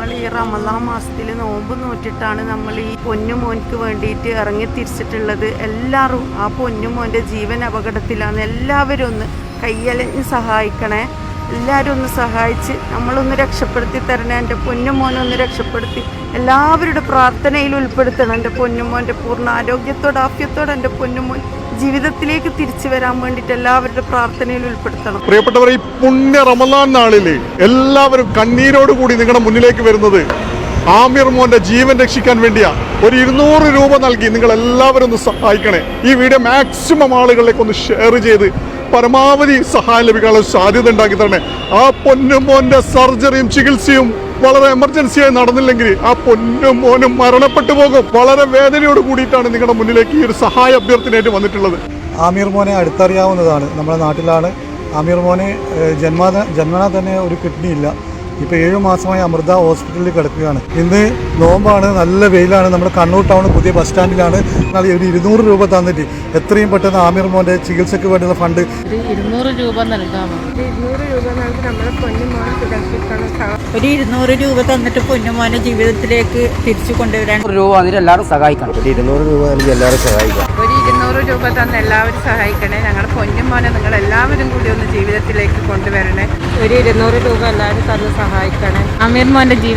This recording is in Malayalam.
നമ്മൾ ഈ റമദാൻ മാസത്തിൽ നോമ്പ് നോറ്റിട്ടാണ് നമ്മൾ ഈ പൊന്നുമോൻക്ക് വേണ്ടിയിട്ട് ഇറങ്ങി തിരിച്ചിട്ടുള്ളത്. എല്ലാവരും ആ പൊന്നുമോൻ്റെ ജീവൻ അപകടത്തിലാണ്. എല്ലാവരും ഒന്ന് കയ്യലഞ്ഞ് സഹായിക്കണേ. എല്ലാവരും ഒന്ന് സഹായിച്ച് നമ്മളൊന്ന് രക്ഷപ്പെടുത്തി തരണേ. എൻ്റെ പൊന്നുമോനൊന്ന് രക്ഷപ്പെടുത്തി എല്ലാവരുടെ പ്രാർത്ഥനയിൽ ഉൾപ്പെടുത്തണം. എൻ്റെ പൊന്നുമോൻ്റെ പൂർണ്ണ ആരോഗ്യത്തോടെ ആഫ്യത്തോടെ എൻ്റെ പൊന്നുമോൻ ജീവിതത്തിലേക്ക് തിരിച്ചു വരാൻ വേണ്ടിയിട്ട് എല്ലാവരുടെ പ്രാർത്ഥനയിൽ ഉൾപ്പെടുത്തണം. പ്രിയപ്പെട്ടവരെ, ഈ പുണ്യ റമദാൻ നാളിൽ എല്ലാവരും കണ്ണീരോടുകൂടി നിങ്ങളുടെ മുന്നിലേക്ക് വരുന്നത് ആമിർ മോന്റെ ജീവൻ രക്ഷിക്കാൻ വേണ്ടിയാ. ഒരു 200 രൂപ നൽകി നിങ്ങൾ എല്ലാവരും ഒന്ന് സഹായിക്കണേ. ഈ വീഡിയോ മാക്സിമം ആളുകളിലേക്ക് ഒന്ന് ഷെയർ ചെയ്ത് പരമാവധി സഹായം ലഭിക്കാനുള്ള സാധ്യത ഉണ്ടാക്കി തരണേ. ആ പൊന്നുമോന്റെ സർജറിയും ചികിത്സയും വളരെ എമർജൻസിയായി നടന്നില്ലെങ്കിൽ ആ പൊന്നുമോനും മരണപ്പെട്ടു പോകും. വളരെ വേദനയോട് കൂടിയിട്ടാണ് നിങ്ങളുടെ മുന്നിലേക്ക് ഈ ഒരു സഹായ അഭ്യർത്ഥനയായിട്ട് വന്നിട്ടുള്ളത്. ആമിർ മോനെ അടുത്തറിയാവുന്നതാണ്. നമ്മുടെ നാട്ടിലാണ്. ആമിർ മോനെ ജന്മനാ തന്നെ ഒരു കിഡ്നി ഇല്ല. ഇപ്പോൾ 7 മാസമായി അമൃത ഹോസ്പിറ്റലിൽ കിടക്കുകയാണ്. ഇന്ന് നോമ്പാണ്, നല്ല വെയിലാണ്. നമ്മുടെ കണ്ണൂർ ടൗൺ പുതിയ ബസ് സ്റ്റാൻഡിലാണ്. എന്നാൽ ഒരു 200 രൂപ തന്നിട്ട് എത്രയും പെട്ടെന്ന് ആമിർ മോൻ്റെ ചികിത്സയ്ക്ക് വേണ്ടിയുള്ള ഫണ്ട് 200 രൂപ നൽകാമോ? 200 രൂപ നൽകി നമ്മുടെ പൊന്നുമോനെ സുരക്ഷിക്കണം. ഒരു 200 രൂപ തന്നിട്ട് പൊന്നുമോനെ ജീവിതത്തിലേക്ക് തിരിച്ചു കൊണ്ടുവരാൻ രൂപ വന്നിട്ട് എല്ലാവരും സഹായിക്കണം. 200 രൂപ നൽകി എല്ലാവരും സഹായിക്കാം. ഒരു 200 രൂപ തന്ന് എല്ലാവരും സഹായിക്കണേ. ഞങ്ങളുടെ പൊന്നുമോനെ നിങ്ങൾ എല്ലാവരും കൂടി ഒന്ന് ജീവിതത്തിലേക്ക് കൊണ്ടുവരണേ. ഒരു 200 രൂപ എല്ലാവരും തന്ന് സഹായിക്കണേ. അമീർ മോന്റെ